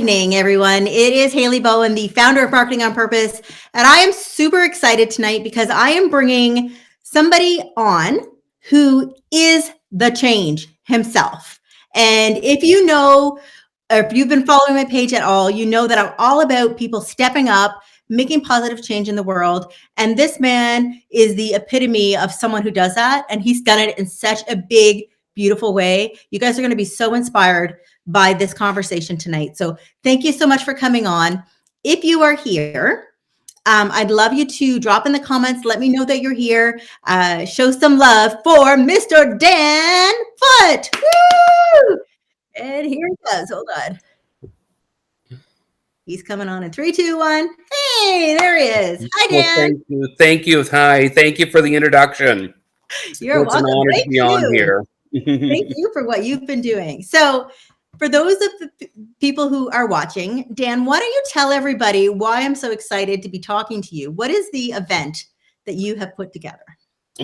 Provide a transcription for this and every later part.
evening, everyone. It is Haley Bowen, the founder of Marketing on Purpose, and I am super excited tonight because I am bringing somebody on who is the change himself. And if you know, or if you've been following my page at all, you know that I'm all about people stepping up, making positive change in the world. And this man is the epitome of someone who does that. And he's done it in such a big, beautiful way. You guys are going to be so inspired by this conversation tonight. So thank you so much for coming on. If you are here, I'd love you to drop in the comments. Let me know that you're here. Show some love for Mr. Dan Foote. Woo! And here he goes. Hold on. He's coming on in 3, 2, 1. Hey, there he is. Hi, Dan. Well, thank you. Hi. Thank you for the introduction. You're welcome. It's an honor to be on here. Thank you for what you've been doing. So for those of the people who are watching, Dan, why don't you tell everybody why I'm so excited to be talking to you? What is the event that you have put together?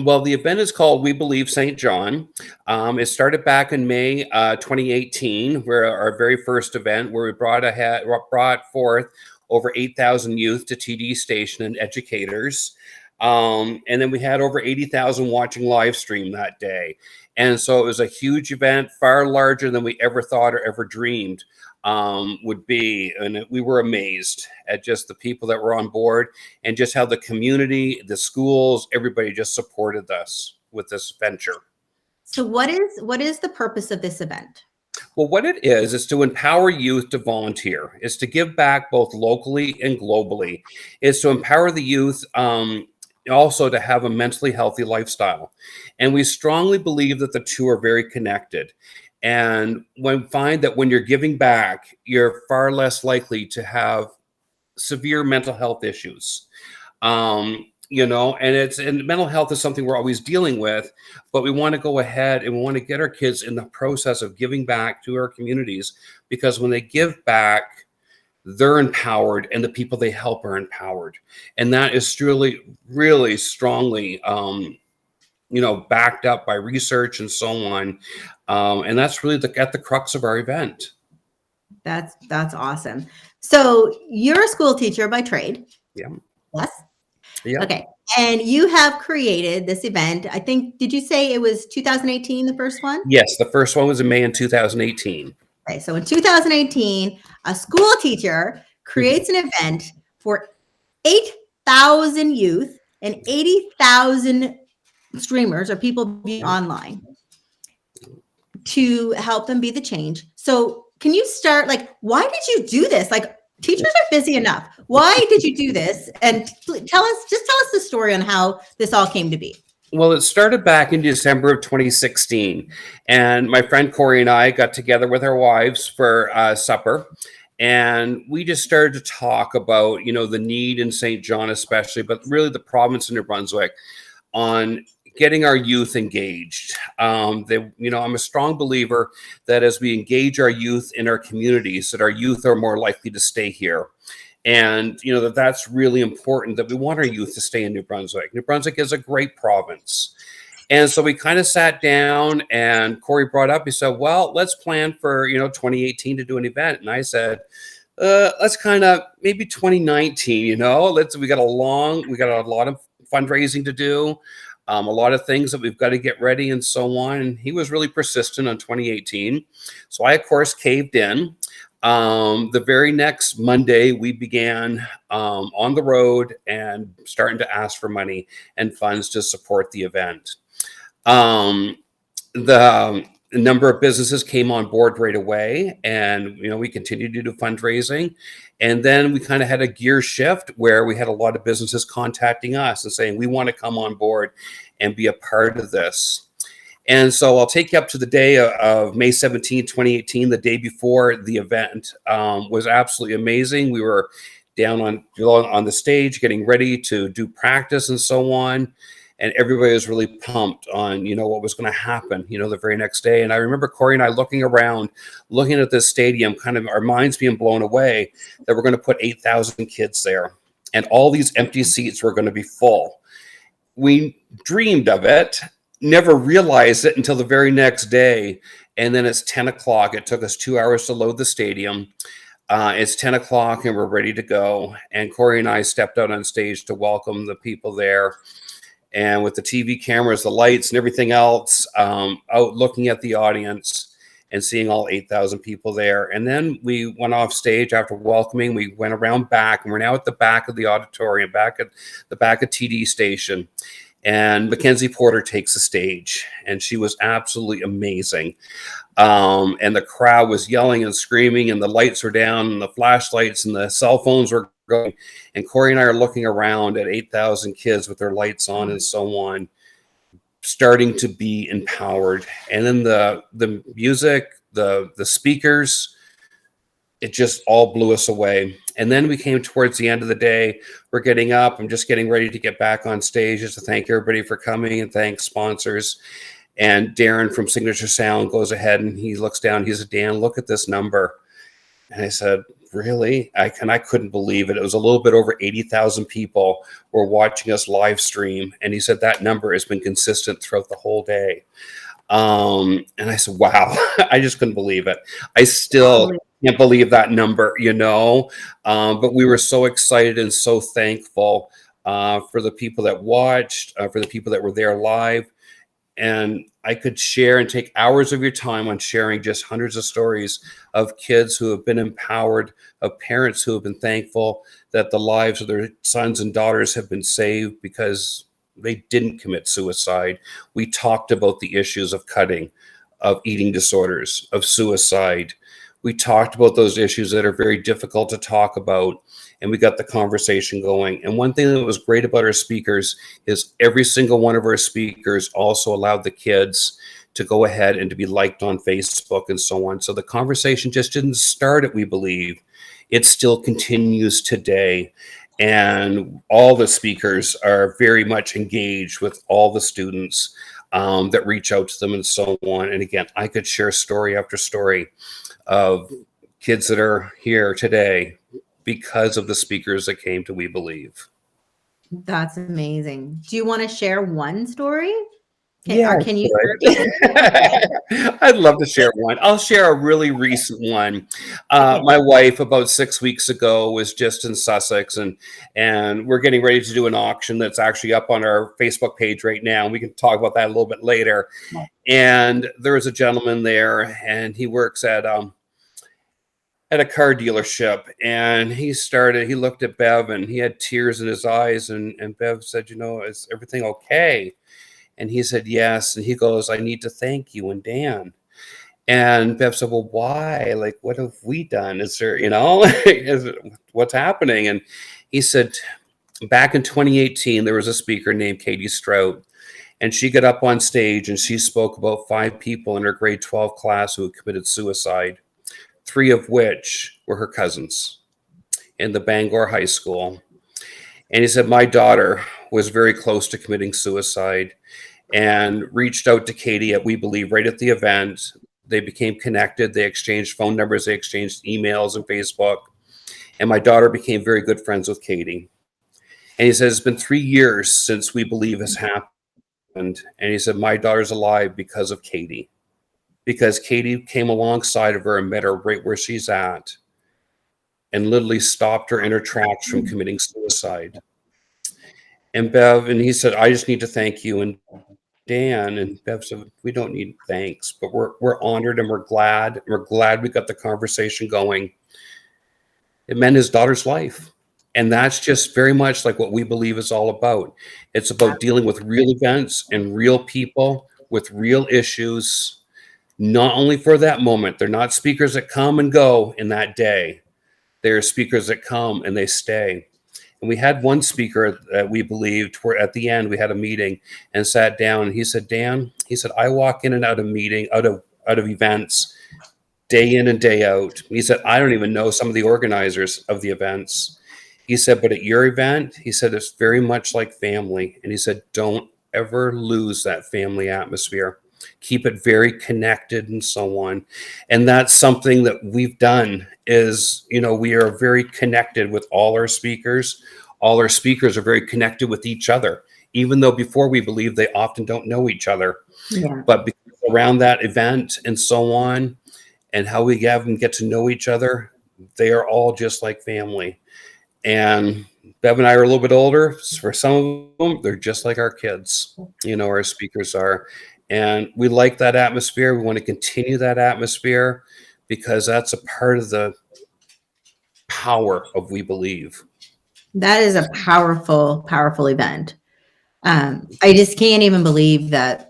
Well, the event is called We Believe St. John. It started back in May 2018, where our very first event, where we brought forth over 8,000 youth to TD Station and educators. And then we had over 80,000 watching live stream that day. And so it was a huge event, far larger than we ever thought or ever dreamed would be. And we were amazed at just the people that were on board and just how the community, the schools, everybody just supported us with this venture. So what is the purpose of this event? Well, what it is to empower youth to volunteer. It's to give back both locally and globally. It's to empower the youth also to have a mentally healthy lifestyle. And we strongly believe that the two are very connected. And find that when you're giving back, you're far less likely to have severe mental health issues. And mental health is something we're always dealing with, but we want to go ahead and we want to get our kids in the process of giving back to our communities, because when they give back, they're empowered and the people they help are empowered. And that is really, really strongly, backed up by research and so on. And that's really at the crux of our event. That's awesome. So you're a school teacher by trade. Yeah. Yes. Yeah. Okay. And you have created this event. I think, did you say it was 2018, the first one? Yes. The first one was in May in 2018. Okay. So in 2018, a school teacher creates an event for 8,000 youth and 80,000 streamers or people viewing online to help them be the change. So can you start, why did you do this? Teachers are busy enough. Why did you do this? And tell us the story on how this all came to be. Well, it started back in December of 2016. And my friend Corey and I got together with our wives for supper. And we just started to talk about, the need in St. John especially, but really the province of New Brunswick on getting our youth engaged. I'm a strong believer that as we engage our youth in our communities, that our youth are more likely to stay here. And, that's really important, that we want our youth to stay in New Brunswick. New Brunswick is a great province. And so we kind of sat down and Corey brought up, he said, well, let's plan for, 2018 to do an event. And I said, let's kind of maybe 2019, we got a lot of fundraising to do. A lot of things that we've got to get ready and so on. And he was really persistent on 2018. So I, of course, caved in. The very next Monday, we began on the road and starting to ask for money and funds to support the event. The number of businesses came on board right away, and we continued to do fundraising. And then we kind of had a gear shift where we had a lot of businesses contacting us and saying, we want to come on board and be a part of this. And so I'll take you up to the day of May 17, 2018, the day before the event. Was absolutely amazing. We were down on the stage getting ready to do practice and so on. And everybody was really pumped on, what was going to happen, the very next day. And I remember Corey and I looking around, looking at this stadium, kind of our minds being blown away that we're going to put 8,000 kids there. And all these empty seats were going to be full. We dreamed of it, never realized it until the very next day. And then it's 10 o'clock. It took us 2 hours to load the stadium. It's 10 o'clock and we're ready to go. And Corey and I stepped out on stage to welcome the people there. And with the TV cameras, the lights, and everything else, out looking at the audience and seeing all 8,000 people there. And then we went off stage after welcoming. We went around back, and we're now at the back of the auditorium, back at the back of TD Station. And Mackenzie Porter takes the stage, and she was absolutely amazing. And the crowd was yelling and screaming, and the lights were down, and the flashlights and the cell phones were going. And Corey and I are looking around at 8,000 kids with their lights on and so on, starting to be empowered. And then the music, the speakers, it just all blew us away. And then we came towards the end of the day. We're getting up. I'm just getting ready to get back on stage just to thank everybody for coming and thank sponsors. And Darren from Signature Sound goes ahead and he looks down. He said, Dan, look at this number. And I said, really? I couldn't believe it. It was a little bit over 80,000 people were watching us live stream. And he said that number has been consistent throughout the whole day. And I said, wow, I just couldn't believe it. I still can't believe that number, but we were so excited and so thankful for the people that watched, for the people that were there live. And I could share and take hours of your time on sharing just hundreds of stories of kids who have been empowered, of parents who have been thankful that the lives of their sons and daughters have been saved because they didn't commit suicide. We talked about the issues of cutting, of eating disorders, of suicide. We talked about those issues that are very difficult to talk about, and we got the conversation going. And one thing that was great about our speakers is every single one of our speakers also allowed the kids to go ahead and to be liked on Facebook and so on. So the conversation just didn't start at We Believe. It still continues today. And all the speakers are very much engaged with all the students that reach out to them and so on. And again, I could share story after story of kids that are here today because of the speakers that came to We Believe. That's amazing. Do you want to share one story? Can you? I'd love to share one. I'll share a really recent one. My wife, about 6 weeks ago, was just in Sussex, and we're getting ready to do an auction that's actually up on our Facebook page right now. We can talk about that a little bit later. And there was a gentleman there, and he works at a car dealership, and he looked at Bev, and he had tears in his eyes, and Bev said, is everything okay? And he said, yes. And he goes, I need to thank you and Dan. And Bev said, well, why? Like, what have we done? Is there, what's happening? And he said, back in 2018, there was a speaker named Katie Strout, and she got up on stage and she spoke about 5 people in her grade 12 class who had committed suicide, 3 of which were her cousins in the Bangor High School. And he said, my daughter was very close to committing suicide and reached out to Katie at We Believe right at the event. They became connected. They exchanged phone numbers. They exchanged emails and Facebook. And my daughter became very good friends with Katie. And he says, it's been 3 years since We Believe has happened. And he said, my daughter's alive because of Katie. Because Katie came alongside of her and met her right where she's at and literally stopped her in her tracks from committing suicide. And Bev, and he said, I just need to thank you and Dan. And Bev said, we don't need thanks, but we're honored and we're glad. We're glad we got the conversation going. It meant his daughter's life. And that's just very much like what We Believe is all about. It's about dealing with real events and real people with real issues, not only for that moment. They're not speakers that come and go in that day. They're speakers that come and they stay. And we had one speaker that We Believed, where at the end we had a meeting and sat down, and he said, Dan, he said, I walk in and out of events day in and day out. He said, I don't even know some of the organizers of the events. He said, but at your event, he said, it's very much like family. And he said, don't ever lose that family atmosphere. Keep it very connected and so on. And that's something that we've done is, we are very connected with all our speakers. All our speakers are very connected with each other, even though before We Believe, they often don't know each other. Yeah. But because around that event and so on, and how we have them get to know each other, They are all just like family. And Bev and I are a little bit older. For some of them, they're just like our kids, our speakers are. And we like that atmosphere. We want to continue that atmosphere because that's a part of the power of We Believe. That is a powerful, powerful event. I just can't even believe that,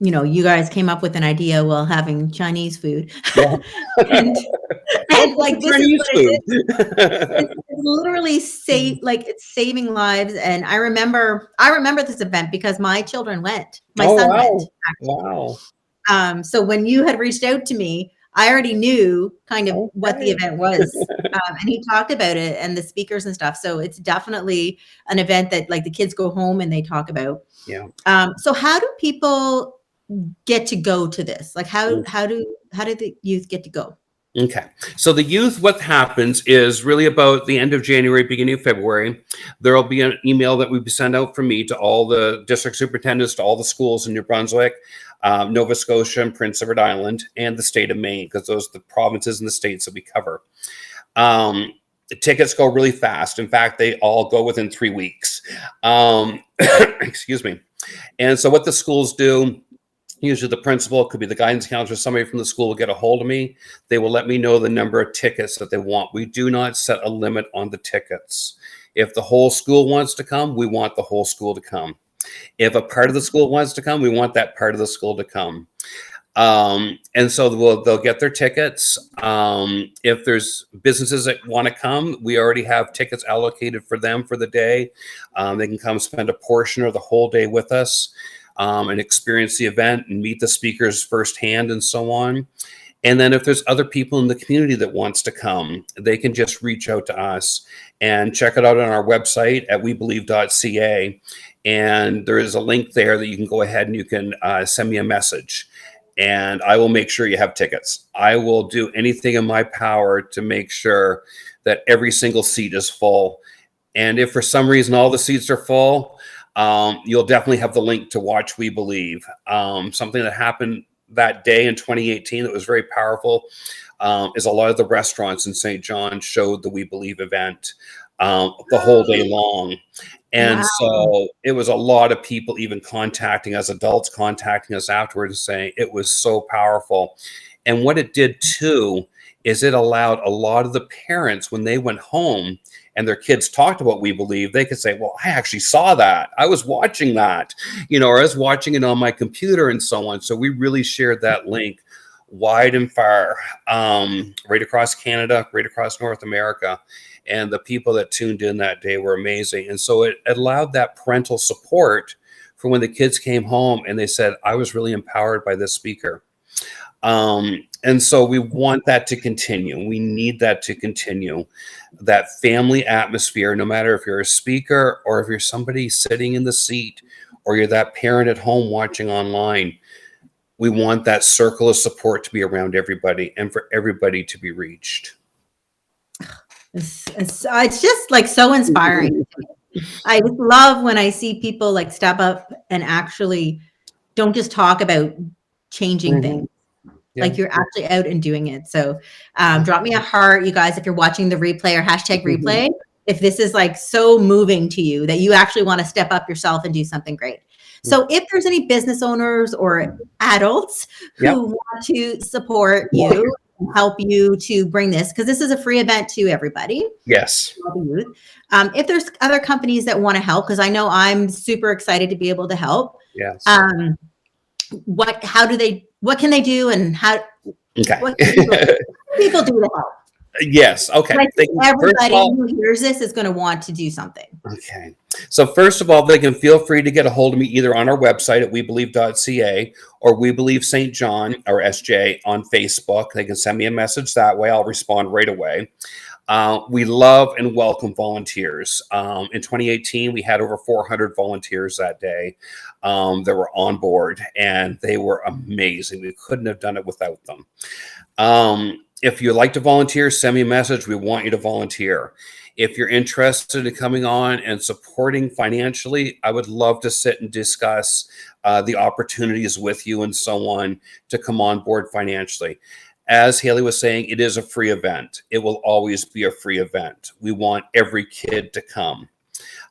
you guys came up with an idea while having Chinese food. Yeah. and, and like, this is Chinese what it food. is. It's literally it's saving lives. And I remember this event because my children went. My son went. Wow. So when you had reached out to me, I already knew kind of what the event was. And he talked about it and the speakers and stuff. So it's definitely an event that like the kids go home and they talk about. Yeah. So how do people get to go to this? Like how do the youth get to go? Okay. So the youth, what happens is really about the end of January, beginning of February, there'll be an email that will be sent out from me to all the district superintendents, to all the schools in New Brunswick, Nova Scotia, and Prince Edward Island, and the state of Maine, because those are the provinces and the states that we cover. The tickets go really fast. In fact, they all go within 3 weeks. Excuse me. And so what the schools do, usually the principal, it could be the guidance counselor, somebody from the school will get a hold of me. They will let me know the number of tickets that they want. We do not set a limit on the tickets. If the whole school wants to come, we want the whole school to come. If a part of the school wants to come, we want that part of the school to come. And so they'll get their tickets. If there's businesses that want to come, we already have tickets allocated for them for the day. They can come spend a portion of the whole day with us. And experience the event and meet the speakers firsthand and so on. And then if there's other people in the community that wants to come, they can just reach out to us and check it out on our website at webelieve.ca. And there is a link there that you can go ahead and you can send me a message. And I will make sure you have tickets. I will do anything in my power to make sure that every single seat is full. And if for some reason all the seats are full, you'll definitely have the link to watch We Believe. Something that happened that day in 2018 that was very powerful is a lot of the restaurants in St. John showed the We Believe event the whole day long. And so it was a lot of people even contacting us, adults contacting us afterwards and saying it was so powerful. And what it did too is it allowed a lot of the parents, when they went home and their kids talked about We Believe, they could say, well, I actually saw that. I was watching that, or I was watching it on my computer and so on. So we really shared that link wide and far, right across Canada, right across North America. And the people that tuned in that day were amazing. And so it allowed that parental support for when the kids came home and they said, I was really empowered by this speaker. And so we want that to continue. We need that to continue, that family atmosphere, no matter if you're a speaker or if you're somebody sitting in the seat or you're that parent at home watching online. We want that circle of support to be around everybody and for everybody to be reached. It's just like so inspiring. I just love when I see people like step up and actually don't just talk about changing things. Yeah. Like you're actually out and doing it. So drop me a heart, you guys, if you're watching the replay or hashtag replay, if this is like so moving to you that you actually want to step up yourself and do something great. So if there's any business owners or adults who want to support you, help you to bring this, because this is a free event to everybody. Yes. If there's other companies that want to help, because I know I'm super excited to be able to help. Yes. What can they do and what can people do to help? Yes. Okay. Everybody who hears this is going to want to do something. Okay. So first of all, they can feel free to get a hold of me either on our website at webelieve.ca or We Believe St. John or SJ on Facebook. They can send me a message that way. I'll respond right away. We love and welcome volunteers. In 2018, we had over 400 volunteers that day that were on board, and they were amazing. We couldn't have done it without them. If you'd like to volunteer, send me a message. We want you to volunteer. If you're interested in coming on and supporting financially, I would love to sit and discuss the opportunities with you and so on to come on board financially. as Haley was saying, it is a free event. It will always be a free event. We want every kid to come.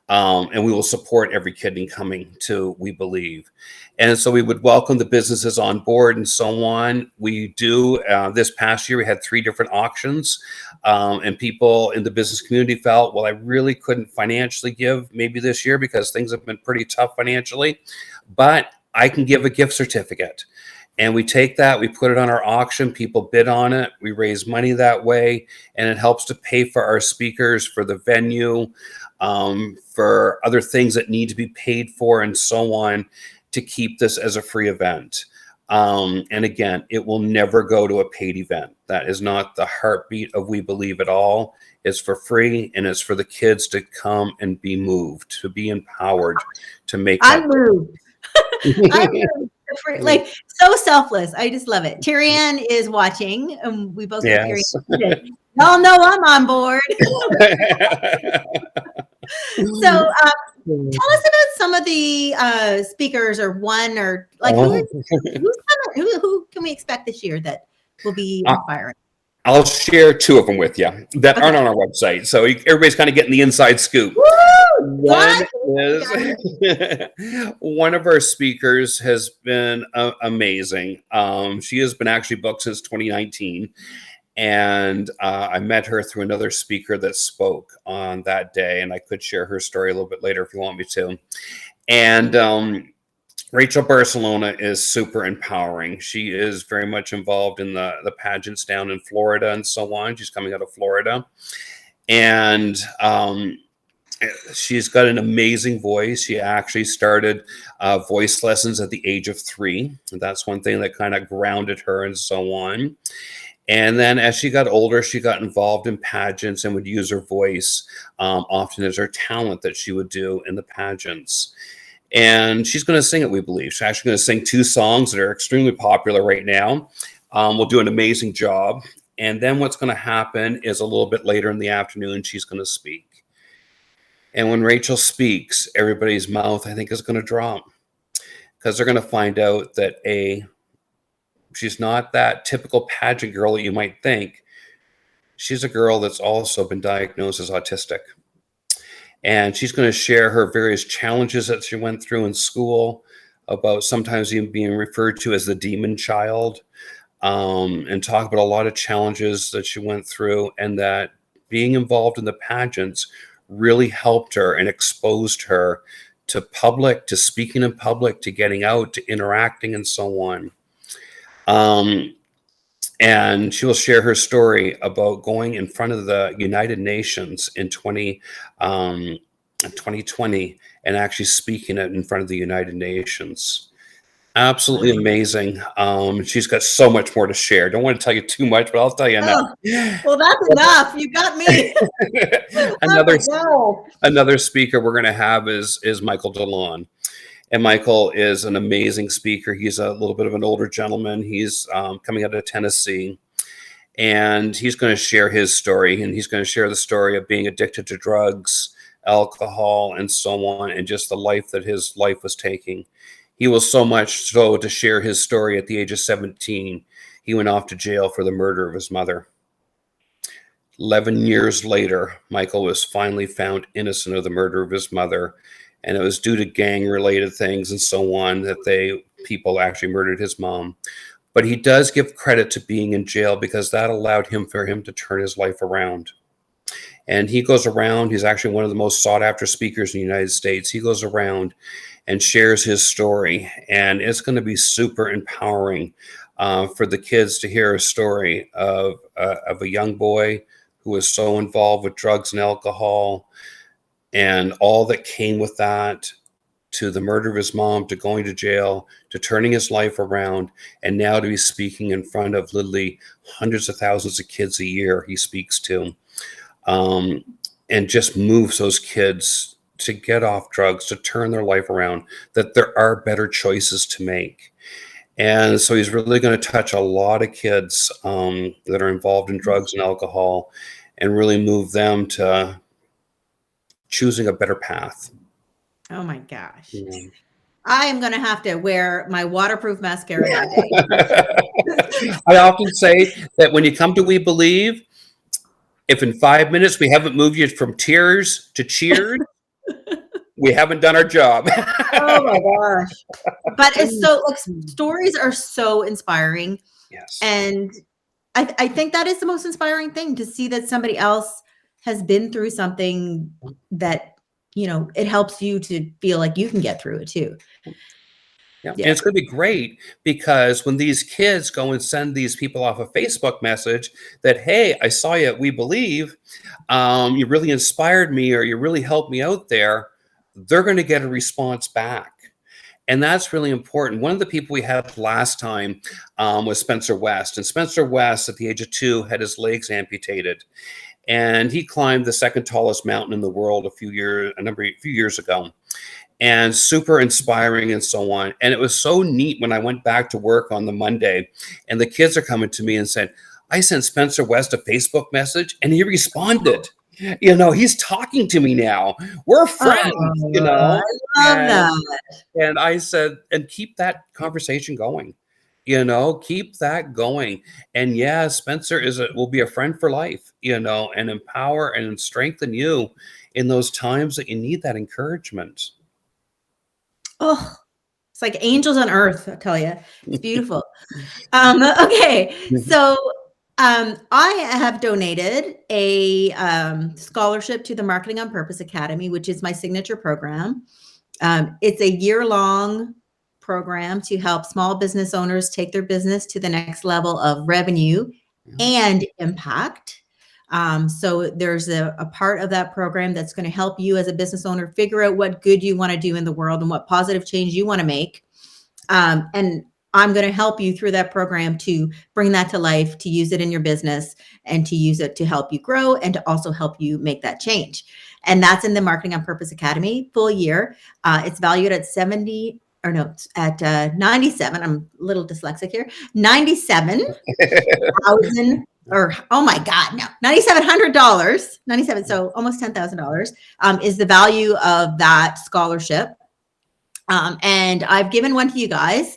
And we will support every kid in coming to We Believe. And so we would welcome the businesses on board and so on. We do. This past year, we had 3 different auctions. And people in the business community felt, well, I really couldn't financially give maybe this year because things have been pretty tough financially. But I can give a gift certificate. And we take that, we put it on our auction, people bid on it, we raise money that way, and it helps to pay for our speakers, for the venue, for other things that need to be paid for and so on, to keep this as a free event. And again, it will never go to a paid event. That is not the heartbeat of We Believe at all. It's for free, and it's for the kids to come and be moved, to be empowered, to make I'm moved. I'm moved. Like, so selfless. I just love it. Tyrianne is watching, and we both know Tyrianne. Y'all know I'm on board. So tell us about some of the speakers, or one, or like who can we expect this year that will be inspiring? I'll share 2 of them with you that aren't on our website. So everybody's kind of getting the inside scoop. One of our speakers has been amazing. She has been actually booked since 2019. And I met her through another speaker that spoke on that day. And I could share her story a little bit later if you want me to. And Rachel Barcelona is super empowering. She is very much involved in the pageants down in Florida and so on. She's coming out of Florida. And she's got an amazing voice. She actually started voice lessons at the age of 3. And that's one thing that kind of grounded her and so on. And then as she got older, she got involved in pageants and would use her voice often as her talent that she would do in the pageants. And she's going to sing it, We Believe. She's actually going to sing 2 songs that are extremely popular right now. We'll do an amazing job. And then what's going to happen is a little bit later in the afternoon, she's going to speak. And when Rachel speaks, everybody's mouth, I think, is going to drop. Because they're going to find out that she's not that typical pageant girl that you might think. She's a girl that's also been diagnosed as autistic. And she's going to share her various challenges that she went through in school, about sometimes even being referred to as the demon child, and talk about a lot of challenges that she went through, and that being involved in the pageants really helped her and exposed her to public, to speaking in public, to getting out, to interacting, and so on. And she will share her story about going in front of the United Nations in 2020 and actually speaking it in front of the United Nations. Absolutely amazing. She's got so much more to share. Don't want to tell you too much, but I'll tell you enough. Well, that's enough. You got me. Another speaker we're going to have is Michael Delon. And Michael is an amazing speaker. He's a little bit of an older gentleman. He's coming out of Tennessee. And he's going to share his story. And he's going to share the story of being addicted to drugs, alcohol, and so on, and just the life that his life was taking. He was so much so to share his story at the age of 17. He went off to jail for the murder of his mother. 11 years later, Michael was finally found innocent of the murder of his mother. And it was due to gang-related things and so on that people actually murdered his mom. But he does give credit to being in jail because that allowed for him to turn his life around. And he goes around, he's actually one of the most sought-after speakers in the United States. He goes around and shares his story. And it's going to be super empowering for the kids to hear a story of a young boy who was so involved with drugs and alcohol, and all that came with that, to the murder of his mom, to going to jail, to turning his life around, and now to be speaking in front of literally hundreds of thousands of kids a year he speaks to, and just moves those kids to get off drugs, to turn their life around, that there are better choices to make. And so he's really going to touch a lot of kids that are involved in drugs and alcohol, and really move them to choosing a better path. Oh my gosh. I am going to have to wear my waterproof mascara that day. I often say that when you come to We Believe, if in 5 minutes we haven't moved you from tears to cheers, we haven't done our job. Oh my gosh. But it's so like stories are so inspiring. Yes. And I think that is the most inspiring thing, to see that somebody else has been through something that, it helps you to feel like you can get through it too. Yeah. And Yeah. it's going to be great because when these kids go and send these people off a Facebook message that, hey, I saw you at We Believe, you really inspired me, or you really helped me out there, they're going to get a response back. And that's really important. One of the people we had last time was Spencer West. And Spencer West, at the age of 2, had his legs amputated. And he climbed the second tallest mountain in the world a few years ago. And super inspiring and so on. And it was so neat when I went back to work on the Monday, and the kids are coming to me and said, I sent Spencer West a Facebook message and he responded. He's talking to me now. We're friends, I love that. And I said, and keep that conversation going. Keep that going. And yeah, Spencer will be a friend for life, and empower and strengthen you in those times that you need that encouragement. Oh, it's like angels on earth, I tell you. It's beautiful. Okay. So I have donated a scholarship to the Marketing on Purpose Academy, which is my signature program. It's a year-long program to help small business owners take their business to the next level of revenue and impact. So there's a part of that program that's going to help you as a business owner figure out what good you want to do in the world and what positive change you want to make. And I'm going to help you through that program to bring that to life, to use it in your business, and to use it to help you grow and to also help you make that change. And that's in the Marketing on Purpose Academy, full year. It's valued at 97. I'm a little dyslexic here. 97,000 or, oh my God, no, $9,700, 97. So almost $10,000 is the value of that scholarship. And I've given one to you guys.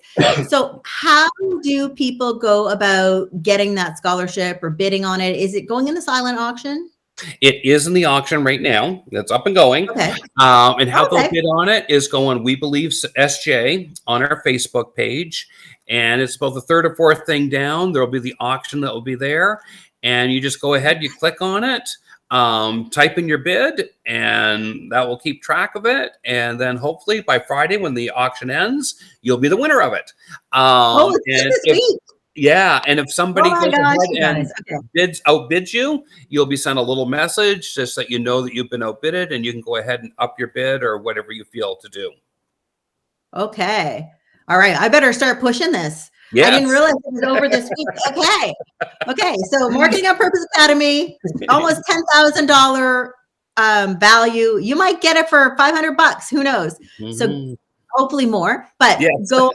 So how do people go about getting that scholarship or bidding on it? Is it going in the silent auction? It is in the auction right now. That's up and going. Okay. And how they'll bid on it is go on We Believe SJ on our Facebook page. And it's about the third or fourth thing down. There'll be the auction that will be there. And you just go ahead, you click on it, type in your bid, and that will keep track of it. And then hopefully by Friday, when the auction ends, you'll be the winner of it. It's this week. Yeah, and if somebody goes ahead and outbids you, you'll be sent a little message just that you know that you've been outbidded, and you can go ahead and up your bid or whatever you feel to do. Okay. All right. I better start pushing this. Yes. I didn't realize it was over this week. Okay. So Marketing on Purpose Academy, almost $10,000 value. You might get it for $500. Who knows? Mm-hmm. So hopefully more, but yes. go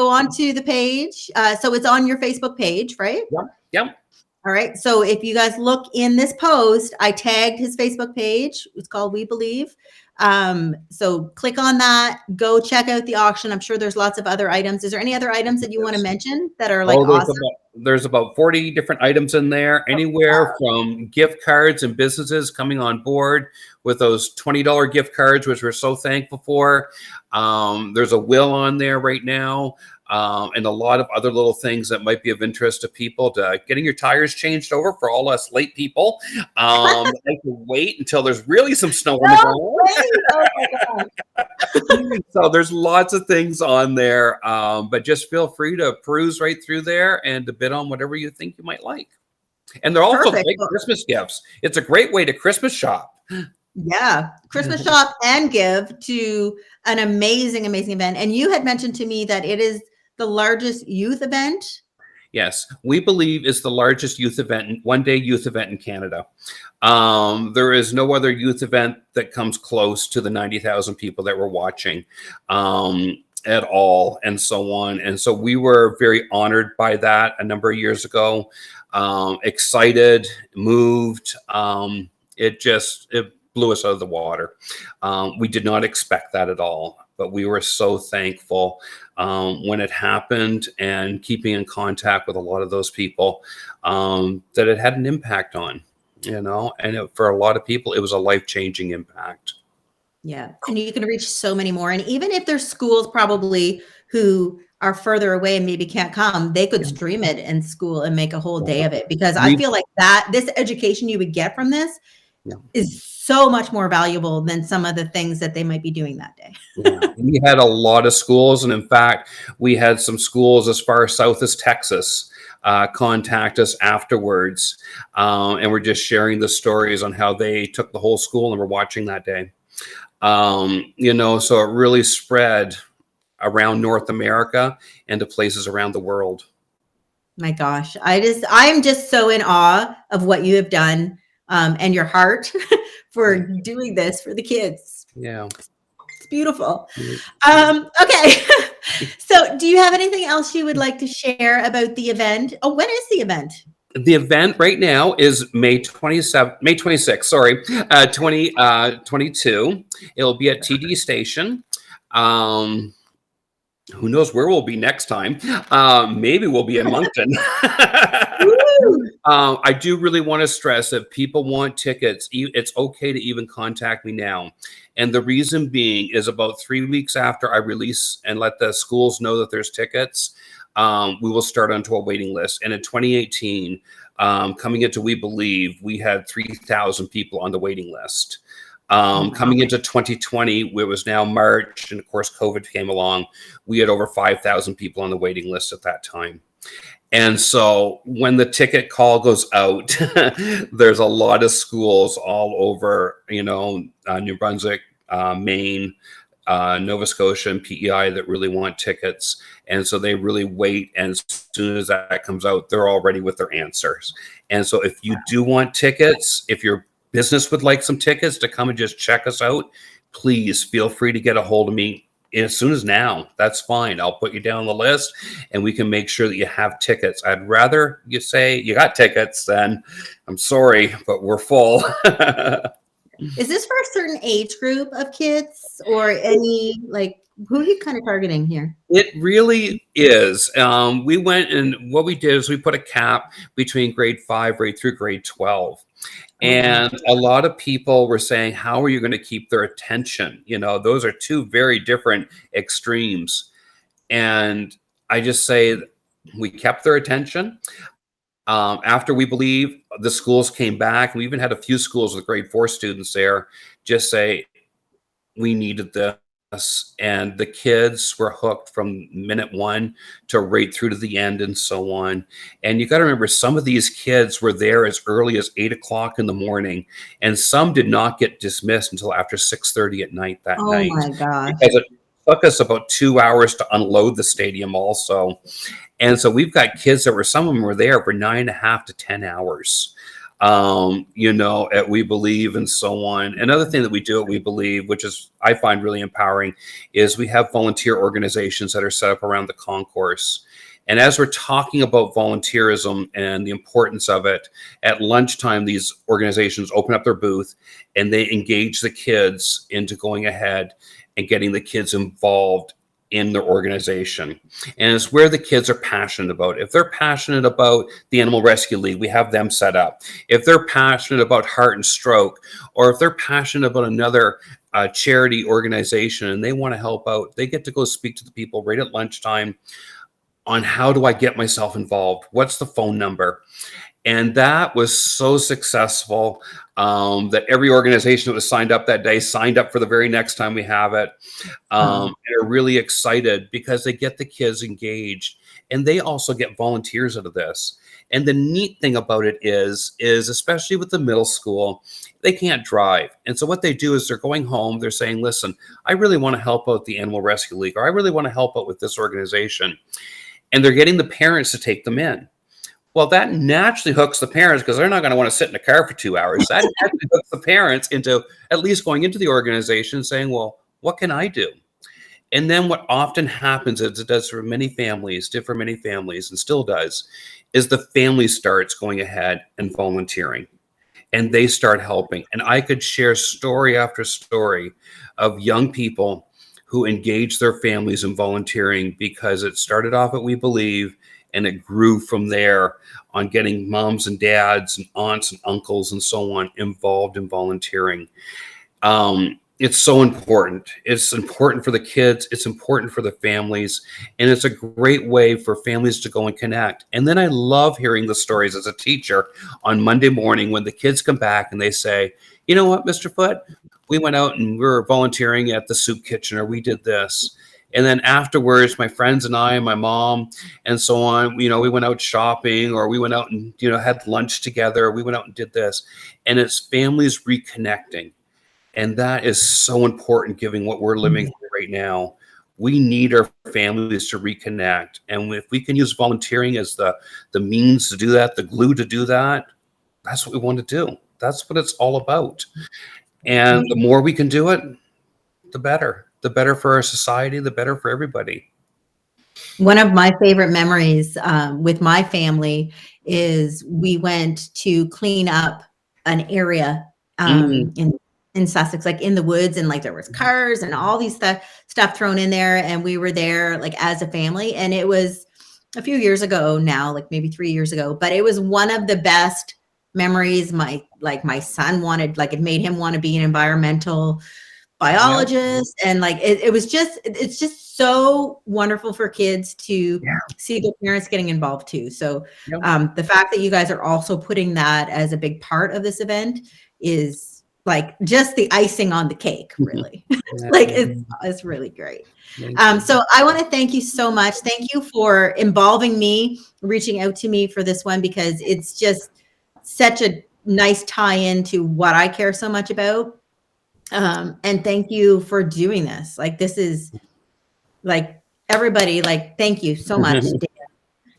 onto the page. So it's on your Facebook page, right? Yep. All right. So if you guys look in this post, I tagged his Facebook page. It's called We Believe. So click on that, go check out the auction. I'm sure there's lots of other items. Is there any other items that you want to mention that are like awesome? There's about 40 different items in there, anywhere from gift cards and businesses coming on board with those $20 gift cards, which we're so thankful for. There's a will on there right now. And a lot of other little things that might be of interest to people, to getting your tires changed over for all us late people. I can wait until there's really some snow on the ground. Oh my God. So there's lots of things on there, but just feel free to peruse right through there and to bid on whatever you think you might like. And they're also great Christmas gifts. It's a great way to Christmas shop. Yeah, Christmas shop and give to an amazing event. And you had mentioned to me that it is the largest youth event. Yes, We Believe is the largest youth event, one-day youth event in Canada. There is no other youth event that comes close to the 90,000 people that we're watching at all, and so on. And so we were very honored by that a number of years ago. Excited, moved. It blew us out of the water. We did not expect that at all. but we were so thankful when it happened, and keeping in contact with a lot of those people that it had an impact on, and for a lot of people, it was a life-changing impact. Yeah. And you can reach so many more. And even if there's schools probably who are further away and maybe can't come, they could stream it in school and make a whole day of it. Because I feel like this education you would get from this is so much more valuable than some of the things that they might be doing that day. We had a lot of schools. And in fact, we had some schools as far south as Texas contact us afterwards. And we're just sharing the stories on how they took the whole school and were watching that day. So it really spread around North America and to places around the world. My gosh, I'm just so in awe of what you have done and your heart for doing this for the kids. Yeah. It's beautiful. Okay. So do you have anything else you would like to share about the event? Oh, when is the event? The event right now is May 26th, 2022. It'll be at TD Station. Who knows where we'll be next time? Maybe we'll be in Moncton. I do really want to stress that people want tickets. It's okay to even contact me now. And the reason being is about 3 weeks after I release and let the schools know that there's tickets, we will start onto a waiting list. And in 2018, coming into We Believe, we had 3,000 people on the waiting list. Coming into 2020, it was now March, and of course, COVID came along. We had over 5,000 people on the waiting list at that time. And so when the ticket call goes out, there's a lot of schools all over, New Brunswick, Maine, Nova Scotia, and PEI that really want tickets. And so they really wait. And as soon as that comes out, they're all ready with their answers. And so if you do want tickets, if your business would like some tickets to come and just check us out, please feel free to get a hold of me as soon as now. That's fine. I'll put you down on the list and we can make sure that you have tickets. I'd rather you say you got tickets than I'm sorry, but we're full. Is this for a certain age group of kids or any, who are you kind of targeting here? It really is. We went and what we did is we put a cap between grade 5 right through grade 12. And a lot of people were saying, how are you going to keep their attention? Those are two very different extremes. And I just say we kept their attention. After We Believe, the schools came back. We even had a few schools with grade 4 students there just say, we needed this. And the kids were hooked from minute 1 to right through to the end and so on. And you got to remember, some of these kids were there as early as 8 o'clock in the morning, and some did not get dismissed until after 6:30 at night that night. Oh my gosh. Because it took us about 2 hours to unload the stadium also. And so we've got kids some of them were there for 9.5 to 10 hours. At We Believe and so on. Another thing that we do at We Believe, which is I find really empowering, is we have volunteer organizations that are set up around the concourse. And as we're talking about volunteerism and the importance of it, at lunchtime, these organizations open up their booth and they engage the kids into going ahead and getting the kids involved in their organization. And it's where the kids are passionate about. If they're passionate about the Animal Rescue League, we have them set up. If they're passionate about Heart and Stroke, or if they're passionate about another charity organization and they want to help out, they get to go speak to the people right at lunchtime on how do I get myself involved? What's the phone number? And that was so successful that every organization that was signed up that day signed up for the very next time we have it. And are really excited because they get the kids engaged and they also get volunteers out of this. And the neat thing about it is especially with the middle school, they can't drive. And so what they do is they're going home, they're saying, listen, I really want to help out the Animal Rescue League, or I really want to help out with this organization. And they're getting the parents to take them in. Well, that naturally hooks the parents because they're not going to want to sit in a car for 2 hours. That naturally hooks the parents into at least going into the organization and saying, well, what can I do? And then what often happens, as it does for many families, and still does, is the family starts going ahead and volunteering. And they start helping. And I could share story after story of young people who engage their families in volunteering, because it started off at We Believe and it grew from there on getting moms and dads and aunts and uncles and so on involved in volunteering. It's so important. It's important for the kids. It's important for the families. And it's a great way for families to go and connect. And then I love hearing the stories as a teacher on Monday morning when the kids come back and they say, you know what, Mr. Foote, we went out and we were volunteering at the soup kitchen, or we did this. And then afterwards, my friends and I and my mom and so on, we went out shopping, or we went out and, had lunch together. We went out and did this. And it's families reconnecting. And that is so important, given what we're living through right now. We need our families to reconnect. And if we can use volunteering as the means to do that, the glue to do that, that's what we want to do. That's what it's all about. And the more we can do it, the better. The better for our society, the better for everybody. One of my favorite memories with my family is we went to clean up an area in Sussex, like in the woods, and like there was cars and all these stuff thrown in there. And we were there like as a family. And it was a few years ago now, like maybe 3 years ago, but it was one of the best memories. My son wanted, like, it made him want to be an environmental biologist. And like, it's just so wonderful for kids to see their parents getting involved too. So the fact that you guys are also putting that as a big part of this event is like just the icing on the cake, really. Like it's really great. So I want to thank you so much. Thank you for involving me, reaching out to me for this one, because it's just such a nice tie-in to what I care so much about. And thank you for doing this. Like, this is like, everybody, like, thank you so much, Dan,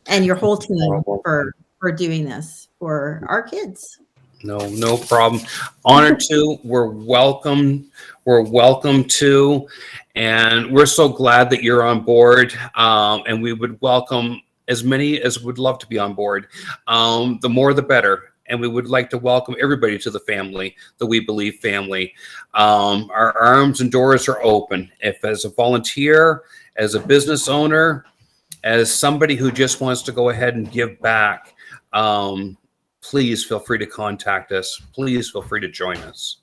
and your whole team for doing this for our kids. No problem. Honored to. We're welcome. We're welcome to. And we're so glad that you're on board. And we would welcome as many as would love to be on board. The more, the better. And we would like to welcome everybody to the family, the We Believe family. Our arms and doors are open. If as a volunteer, as a business owner, as somebody who just wants to go ahead and give back, please feel free to contact us. Please feel free to join us.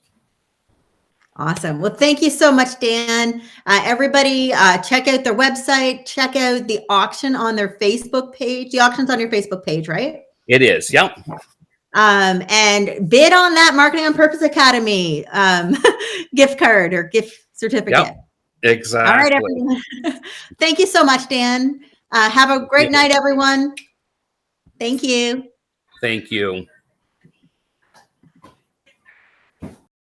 Awesome. Well, thank you so much, Dan. Everybody, check out their website. Check out the auction on their Facebook page. The auction's on your Facebook page, right? It is. Yep. And bid on that Marketing on Purpose Academy gift card or gift certificate. Yep. Exactly. All right, everyone. Thank you so much, Dan. Have a great night, everyone. Thank you. Thank you.